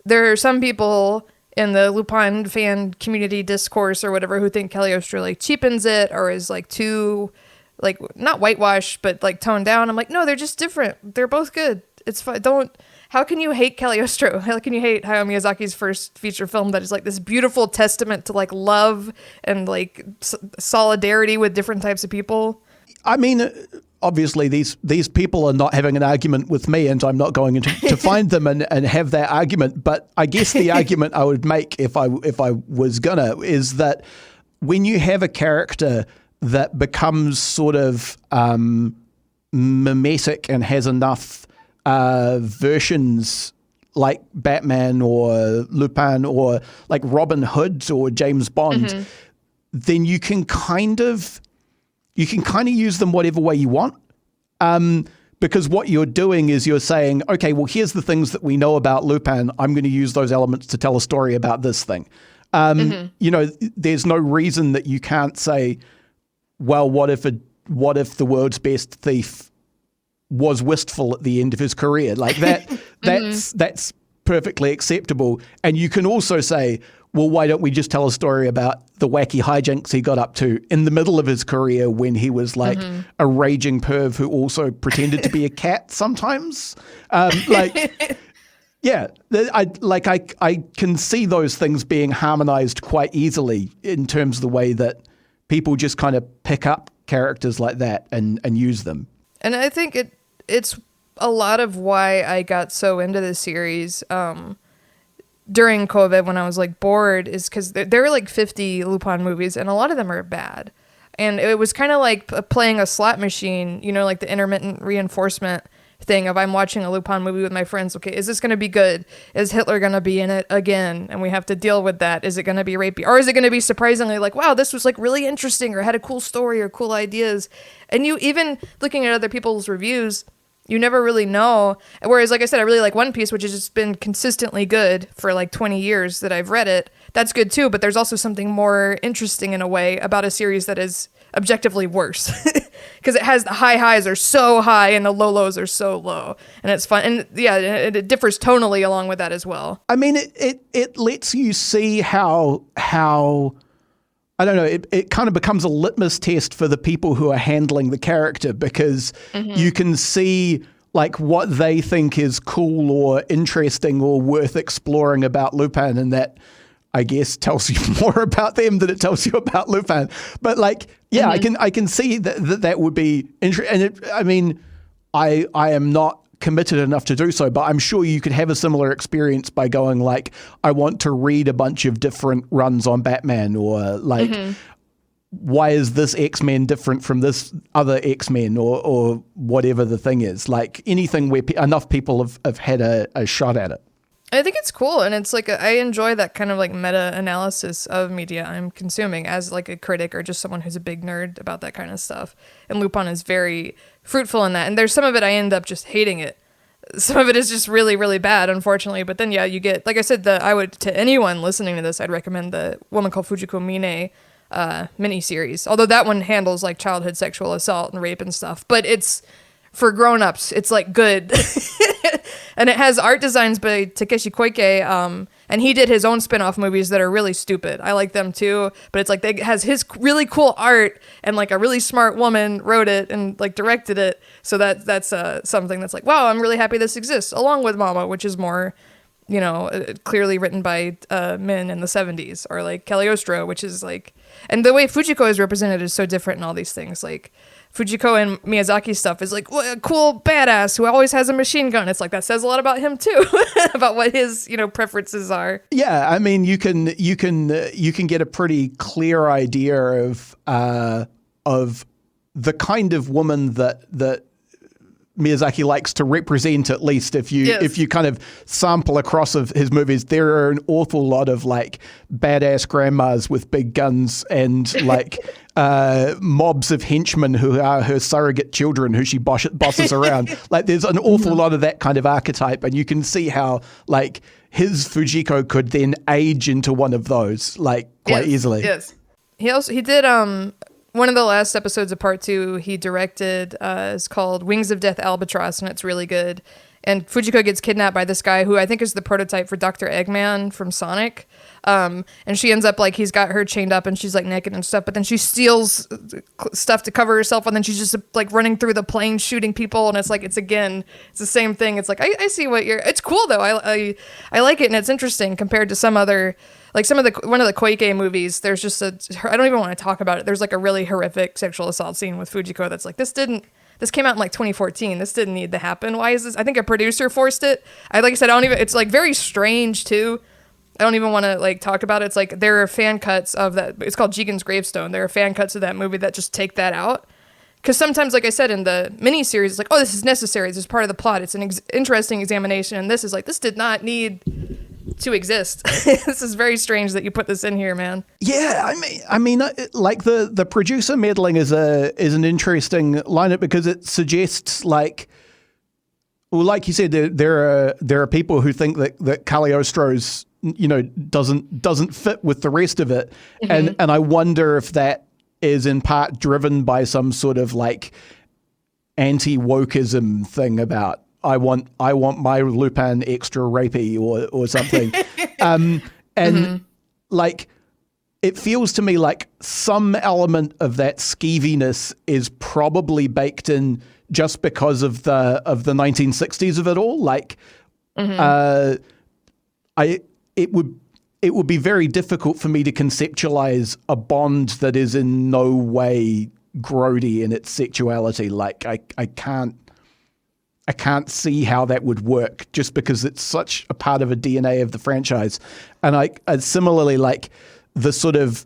there are some people in the Lupin fan community discourse or whatever who think Cagliostro like cheapens it or is like too, like not whitewashed, but like toned down. I'm like, no, they're just different. They're both good. It's fine. How can you hate Cagliostro? How can you hate Hayao Miyazaki's first feature film that is like this beautiful testament to like love and like solidarity with different types of people? I mean, obviously these people are not having an argument with me, and I'm not going to find them and have that argument. But I guess the argument I would make if I was gonna is that when you have a character that becomes sort of mimetic and has enough versions like Batman or Lupin or like Robin Hood or James Bond, then you can kind of use them whatever way you want. Because what you're doing is you're saying, okay, well, here's the things that we know about Lupin. I'm going to use those elements to tell a story about this thing. You know, there's no reason that you can't say, well, what if the world's best thief was wistful at the end of his career? Like that's perfectly acceptable. And you can also say, well, why don't we just tell a story about the wacky hijinks he got up to in the middle of his career when he was like a raging perv who also pretended to be a cat sometimes? Yeah, I can see those things being harmonized quite easily in terms of the way that people just kind of pick up characters like that and use them. And I think it's a lot of why I got so into this series during COVID when I was like bored, is because there were like 50 Lupin movies and a lot of them are bad. And it was kind of like playing a slot machine, you know, like the intermittent reinforcement thing of I'm watching a Lupin movie with my friends. Okay, is this going to be good? Is Hitler going to be in it again? And we have to deal with that. Is it going to be rapey? Or is it going to be surprisingly like, wow, this was like really interesting or had a cool story or cool ideas? And you even looking at other people's reviews, you never really know. Whereas, like I said, I really like One Piece, which has just been consistently good for like 20 years that I've read it. That's good too, but there's also something more interesting in a way about a series that is objectively worse. Because it has the high highs are so high and the low lows are so low. And it's fun. And yeah, it differs tonally along with that as well. I mean, it lets you see how I don't know, it kind of becomes a litmus test for the people who are handling the character, because you can see like what they think is cool or interesting or worth exploring about Lupin, and that I guess tells you more about them than it tells you about Lupin. But like, yeah, I can see that would be interesting. And I mean, I am not committed enough to do so, but I'm sure you could have a similar experience by going like, I want to read a bunch of different runs on Batman, or like, why is this X-Men different from this other X-Men, or whatever the thing is. Like anything where enough people have had a shot at it. I think it's cool, and it's like I enjoy that kind of like meta-analysis of media I'm consuming as like a critic or just someone who's a big nerd about that kind of stuff. And Lupin is very fruitful in that. And there's some of it I end up just hating it. Some of it is just really, really bad, unfortunately. But then, yeah, you get, like I said, I would, to anyone listening to this, I'd recommend the Woman Called Fujiko Mine miniseries. Although that one handles like childhood sexual assault and rape and stuff. But it's, for grown-ups, it's like good. And it has art designs by Takeshi Koike, and he did his own spin-off movies that are really stupid. I like them too, but it's like it has his really cool art, and like a really smart woman wrote it and like directed it. So that's something that's like, wow, I'm really happy this exists, along with Mamo, which is more, you know, clearly written by men in the 70s, or like Cagliostro, which is like, and the way Fujiko is represented is so different in all these things. Like Fujiko and Miyazaki stuff is like, well, a cool badass who always has a machine gun. It's like, that says a lot about him too, about what his, you know, preferences are. Yeah, I mean, you can get a pretty clear idea of the kind of woman that Miyazaki likes to represent, at least if you kind of sample across of his movies. There are an awful lot of like badass grandmas with big guns and like mobs of henchmen who are her surrogate children who she bosses around. Like there's an awful lot of that kind of archetype, and you can see how like his Fujiko could then age into one of those like quite easily. Yes. He did one of the last episodes of part 2 he directed is called Wings of Death Albatross, and it's really good. And Fujiko gets kidnapped by this guy who I think is the prototype for Dr. Eggman from Sonic. And she ends up like, he's got her chained up and she's like naked and stuff, but then she steals stuff to cover herself, and then she's just like running through the plane shooting people, and it's like, it's the same thing. It's like, I see what it's cool though. I like it, and it's interesting compared to some other, like one of the Koike movies, there's just I don't even want to talk about it. There's like a really horrific sexual assault scene with Fujiko that's like, this came out in like 2014. This didn't need to happen. Why is this? I think a producer forced it. Like I said, it's like very strange too. I don't even want to like talk about it. It's like there are fan cuts of that. It's called Jigen's Gravestone. There are fan cuts of that movie that just take that out. Because sometimes, like I said, in the miniseries, it's like, oh, this is necessary. This is part of the plot. It's an interesting examination. And this is like, this did not need to exist. This is very strange that you put this in here, man. Yeah, I mean, like the producer meddling is an interesting lineup, because it suggests like, well, like you said, there are people who think that Cagliostro's, you know, doesn't fit with the rest of it, and I wonder if that is in part driven by some sort of like anti-wokeism thing about, I want my Lupin extra rapey or something. And like, it feels to me like some element of that skeeviness is probably baked in just because of the 1960s of it all. Like, it would be very difficult for me to conceptualize a Bond that is in no way grody in its sexuality. Like, I can't see how that would work just because it's such a part of a DNA of the franchise. And I similarly, like, the sort of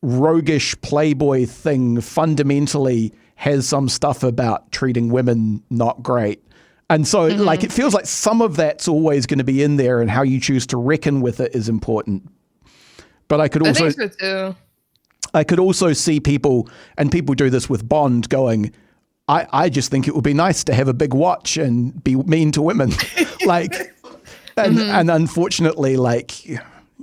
roguish playboy thing fundamentally has some stuff about treating women not great. And so like, it feels like some of that's always going to be in there, and how you choose to reckon with it is important. But I think so too. I could also see people, and people do this with Bond, going, I just think it would be nice to have a big watch and be mean to women. Like, and unfortunately, like,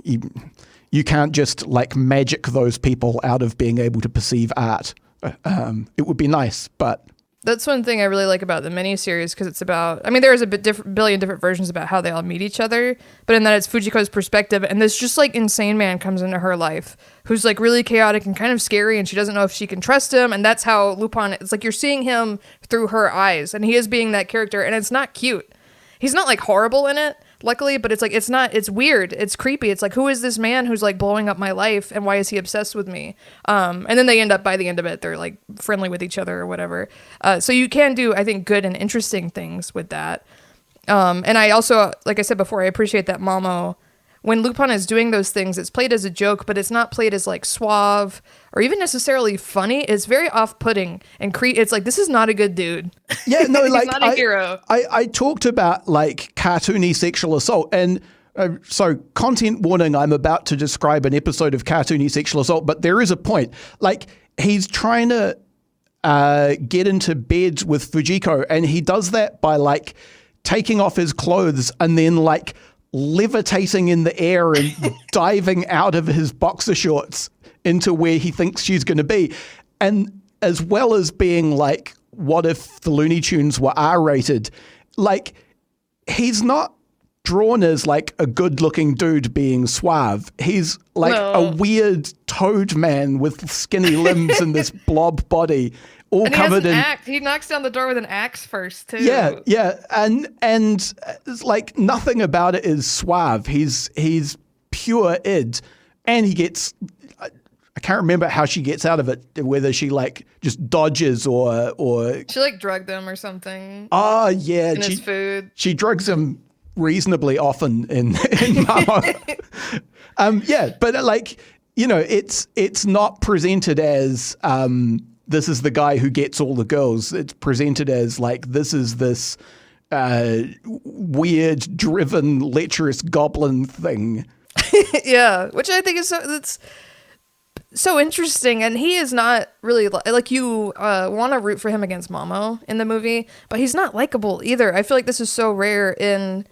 you can't just like magic those people out of being able to perceive art. It would be nice, but... That's one thing I really like about the miniseries, because it's about, I mean, there's a billion different versions about how they all meet each other, but in that it's Fujiko's perspective, and this just like insane man comes into her life who's like really chaotic and kind of scary, and she doesn't know if she can trust him, and that's how Lupin, it's like you're seeing him through her eyes, and he is being that character, and it's not cute. He's not like horrible in it, luckily, but it's like, it's weird, it's creepy, it's like, who is this man who's like blowing up my life, and why is he obsessed with me? And then they end up, by the end of it, they're like friendly with each other or whatever. So you can do, I think, good and interesting things with that. And I also, like I said before, I appreciate that Mamo, when Lupin is doing those things, it's played as a joke, but it's not played as like suave or even necessarily funny. It's very off-putting and it's like, this is not a good dude. Yeah, no, like, he's not a hero. I talked about like cartoony sexual assault, and so content warning, I'm about to describe an episode of cartoony sexual assault, but there is a point. Like, he's trying to get into bed with Fujiko, and he does that by like taking off his clothes and then like levitating in the air and diving out of his boxer shorts into where he thinks she's going to be. And as well as being like, what if the Looney Tunes were R-rated? Like, he's not drawn as like a good-looking dude being suave. He's like a weird toad man with skinny limbs and this blob body, all and covered in axe. He knocks down the door with an axe first too. Yeah, and it's like nothing about it is suave. He's pure id, and he gets. I can't remember how she gets out of it. Whether she like just dodges or she like drugged him or something. Oh yeah, his food. She drugs him reasonably often in Mamo. Yeah, but like, you know, it's not presented as this is the guy who gets all the girls. It's presented as like, this is this weird, driven, lecherous goblin thing. Yeah, which I think is that's so interesting. And he is not really like you want to root for him against Mamo in the movie, but he's not likable either. I feel like this is so rare in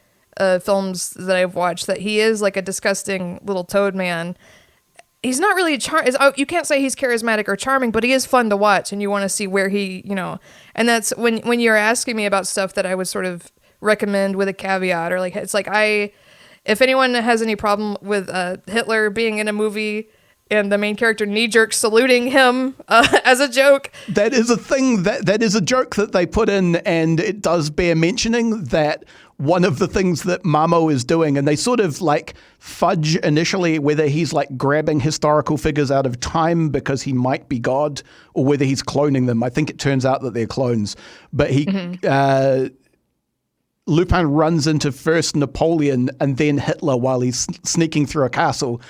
films that I've watched, that he is like a disgusting little toad man. He's not really you can't say he's charismatic or charming, but he is fun to watch, and you want to see where he, you know, and that's when you're asking me about stuff that I would sort of recommend with a caveat, or like, it's like, if anyone has any problem with Hitler being in a movie and the main character knee-jerk saluting him as a joke. That is a thing, that is a joke that they put in, and it does bear mentioning that one of the things that Mamo is doing, and they sort of like fudge initially whether he's like grabbing historical figures out of time because he might be God, or whether he's cloning them. I think it turns out that they're clones. But Lupin runs into first Napoleon and then Hitler while he's sneaking through a castle.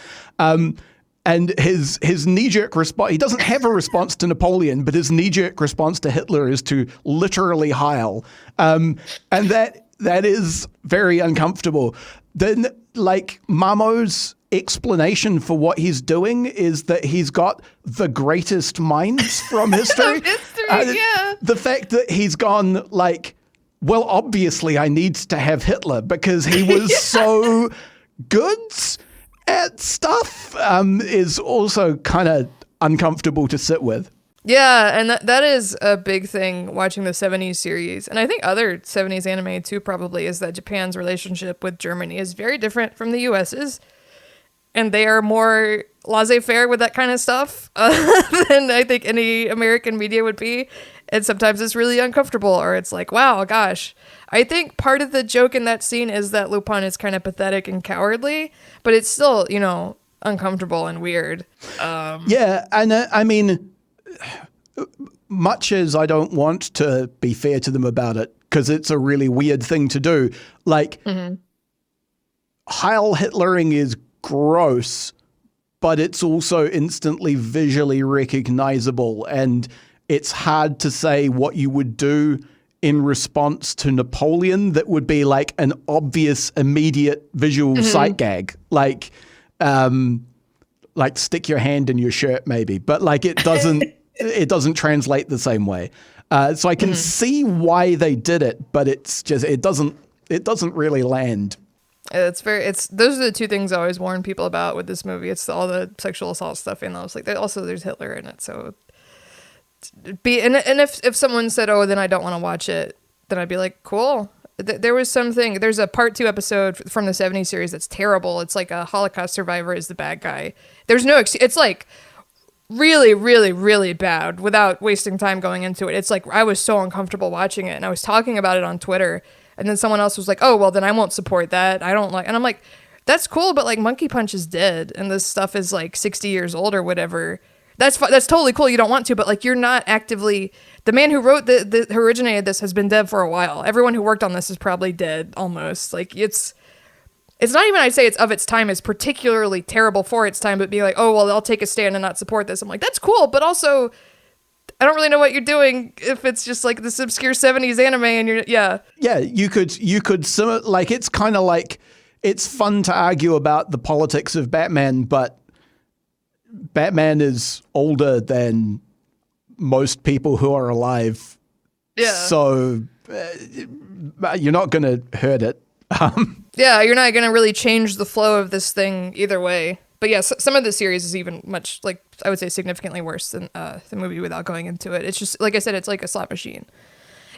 And his knee-jerk response, he doesn't have a response to Napoleon, but his knee-jerk response to Hitler is to literally heil. And that is very uncomfortable. Then, like, Mamo's explanation for what he's doing is that he's got the greatest minds from history. Yeah. The fact that he's gone, like, well, obviously I need to have Hitler because he was so good at stuff, is also kind of uncomfortable to sit with. Yeah, and that is a big thing watching the 70s series. And I think other 70s anime too probably, is that Japan's relationship with Germany is very different from the US's. and they are more laissez-faire with that kind of stuff than I think any American media would be. And sometimes it's really uncomfortable, or it's like, wow, gosh. I think part of the joke in that scene is that Lupin is kind of pathetic and cowardly, but it's still, uncomfortable and weird. Yeah, and I mean, much as I don't want to be fair to them about it, because it's a really weird thing to do, like, Heil Hitlering is gross, but it's also instantly visually recognizable, and it's hard to say what you would do in response to Napoleon that would be like an obvious, immediate visual sight gag, like stick your hand in your shirt, maybe, but like it doesn't translate the same way. So I can see why they did it, but it's just it doesn't really land. Those are the two things I always warn people about with this movie. It's all the sexual assault stuff, and also there's Hitler in it, so. If someone said, oh, then I don't want to watch it, then I'd be like, cool. There's a part 2 episode from the 70s series that's terrible. It's like a Holocaust survivor is the bad guy. There's no it's like really, really, really bad without wasting time going into it. It's like I was so uncomfortable watching it, and I was talking about it on Twitter, and then someone else was like, oh, well, then I won't support that. I don't like, and I'm like, that's cool, but like Monkey Punch is dead, and this stuff is like 60 years old or whatever. That's totally cool. You don't want to, but like you're not actively. The man who wrote who originated this has been dead for a while. Everyone who worked on this is probably dead almost. Like it's not even I'd say it's of its time. It's particularly terrible for its time. But be like, oh well, I'll take a stand and not support this. I'm like, that's cool, but also I don't really know what you're doing if it's just like this obscure 70s anime and you're you could like it's kind of like it's fun to argue about the politics of Batman, but Batman is older than most people who are alive. Yeah. So you're not going to hurt it. Yeah, you're not going to really change the flow of this thing either way. But yeah, some of the series is even much, like, I would say significantly worse than the movie without going into it. It's just, like I said, it's like a slot machine.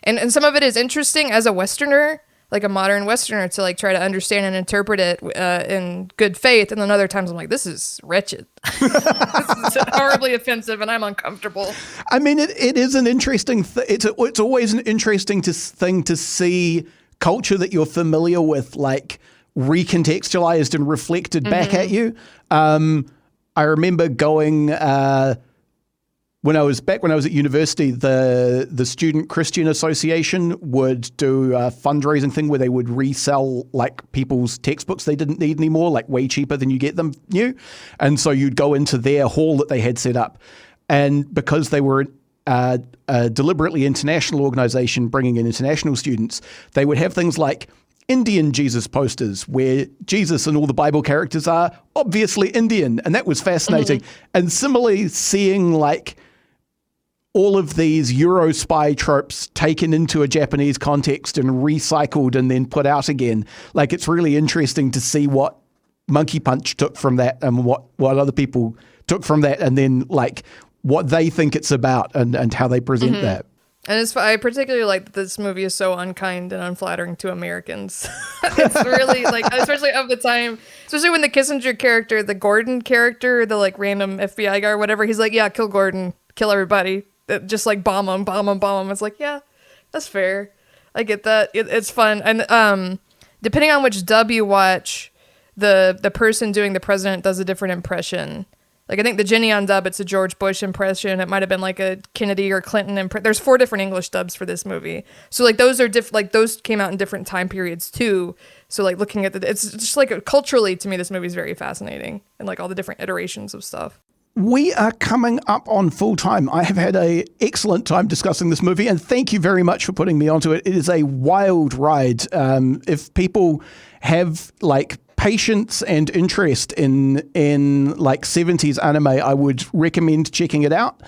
And some of it is interesting as a Westerner, like a modern Westerner, to like try to understand and interpret it in good faith. And then other times I'm like, this is wretched. This is horribly offensive and I'm uncomfortable. I mean, it is an interesting it's always an interesting thing to see culture that you're familiar with, like recontextualized and reflected back at you. I remember going when I was at university, the Student Christian Association would do a fundraising thing where they would resell like people's textbooks they didn't need anymore, like way cheaper than you get them new. And so you'd go into their hall that they had set up. And because they were a deliberately international organization bringing in international students, they would have things like Indian Jesus posters where Jesus and all the Bible characters are obviously Indian. And that was fascinating. And similarly, seeing like all of these Euro spy tropes taken into a Japanese context and recycled and then put out again. Like, it's really interesting to see what Monkey Punch took from that and what other people took from that, and then like what they think it's about and how they present that. And I particularly like that this movie is so unkind and unflattering to Americans. It's really like, especially of the time, especially when the Kissinger character, the Gordon character, the like random FBI guy or whatever, he's like, yeah, kill Gordon, kill everybody. Just like bomb them. It's like, yeah, that's fair. I get that. It's fun. And depending on which dub you watch, the person doing the president does a different impression. Like, I think the Jenny on dub, it's a George Bush impression. It might have been like a Kennedy or Clinton There's 4 different English dubs for this movie. So like those are like those came out in different time periods too. So like looking at it's just like culturally to me, this movie is very fascinating and like all the different iterations of stuff. We are coming up on full time. I have had an excellent time discussing this movie, and thank you very much for putting me onto it. It is a wild ride. If people have like patience and interest in like 70s anime, I would recommend checking it out.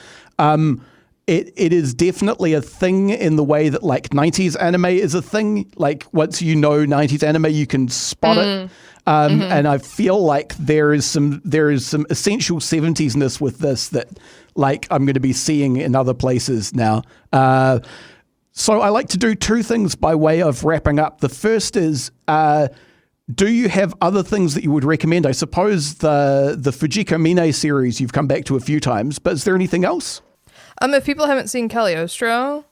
It is definitely a thing in the way that like 90s anime is a thing. Like once you know 90s anime, you can spot it. And I feel like there is some essential 70s-ness with this that like I'm going to be seeing in other places now. So I like to do 2 things by way of wrapping up. The first is Do you have other things that you would recommend? I suppose the Fujiko Mine series you've come back to a few times, but is there anything else? If people haven't seen Cagliostro,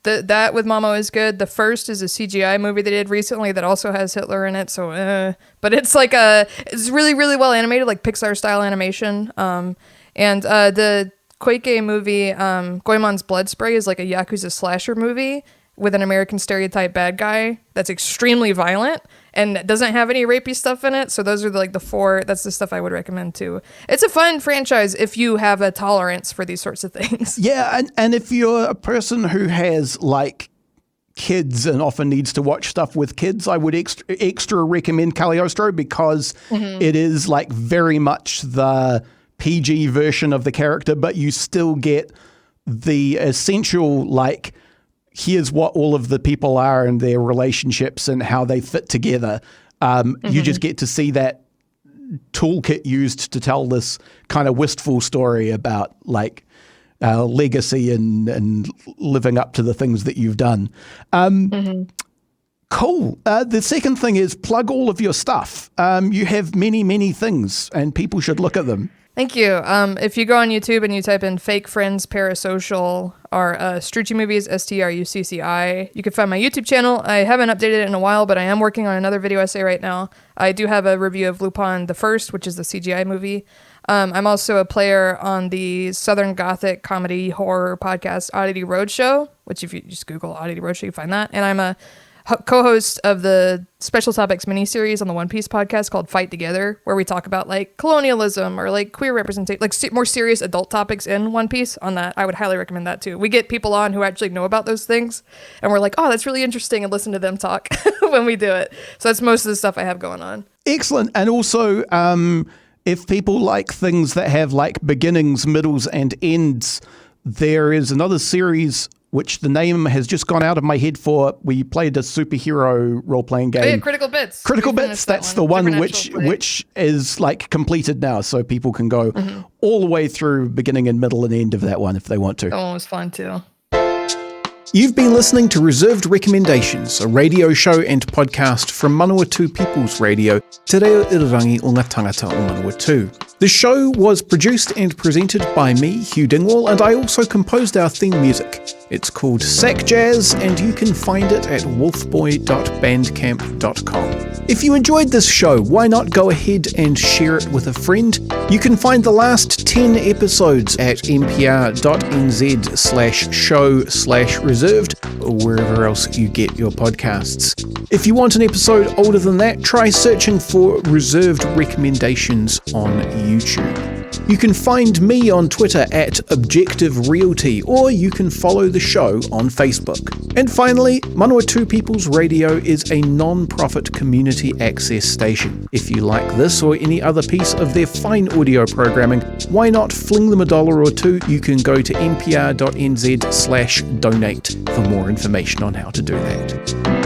that with Mamo is good. The first is a CGI movie they did recently that also has Hitler in it, so but it's like it's really, really well animated, like Pixar style animation. And the Koike movie, Goemon's Blood Spray, is like a Yakuza slasher movie with an American stereotype bad guy that's extremely violent and doesn't have any rapey stuff in it. So those are the four. That's the stuff I would recommend too. It's a fun franchise if you have a tolerance for these sorts of things. Yeah, and if you're a person who has like kids and often needs to watch stuff with kids, I would extra recommend Cagliostro because it is like very much the PG version of the character, but you still get the essential like, here's what all of the people are and their relationships and how they fit together. You just get to see that toolkit used to tell this kind of wistful story about like legacy and living up to the things that you've done. Cool. The second thing is plug all of your stuff. You have many, many things and people should look at them. Thank you. If you go on YouTube and you type in Fake Friends Parasocial or Strucci Movies, Strucci, you can find my YouTube channel. I haven't updated it in a while, but I am working on another video essay right now. I do have a review of Lupin III, which is the CGI movie. I'm also a player on the Southern Gothic comedy horror podcast Oddity Roadshow, which if you just Google Oddity Roadshow, you find that. And I'm a co-host of the Special Topics miniseries on the One Piece podcast called Fight Together, where we talk about like colonialism or like queer representation, like more serious adult topics in One Piece. On that, I would highly recommend that too. We get people on who actually know about those things, and we're like, oh, that's really interesting, and listen to them talk when we do it. So that's most of the stuff I have going on. Excellent. And also, if people like things that have like beginnings, middles, and ends, there is another series which the name has just gone out of my head for. We played a superhero role-playing game. Oh, yeah, Critical Bits. Critical Bits, that's the one which is like completed now, so people can go all the way through beginning and middle and end of that one if they want to. That one was fun too. You've been listening to Reserved Recommendations, a radio show and podcast from Manawatu People's Radio, Te Reo Irirangi o ngā tangata o Manawatu. The show was produced and presented by me, Hugh Dingwall, and I also composed our theme music. It's called Sack Jazz, and you can find it at wolfboy.bandcamp.com. If you enjoyed this show, why not go ahead and share it with a friend? You can find the last 10 episodes at npr.nz/show/reserved or wherever else you get your podcasts. If you want an episode older than that, try searching for Reserved Recommendations on YouTube. You can find me on Twitter at Objective Realty, or you can follow the show on Facebook. And finally, Manawatu People's Radio is a non-profit community access station. If you like this or any other piece of their fine audio programming, why not fling them $1 or $2? You can go to npr.nz/donate for more information on how to do that.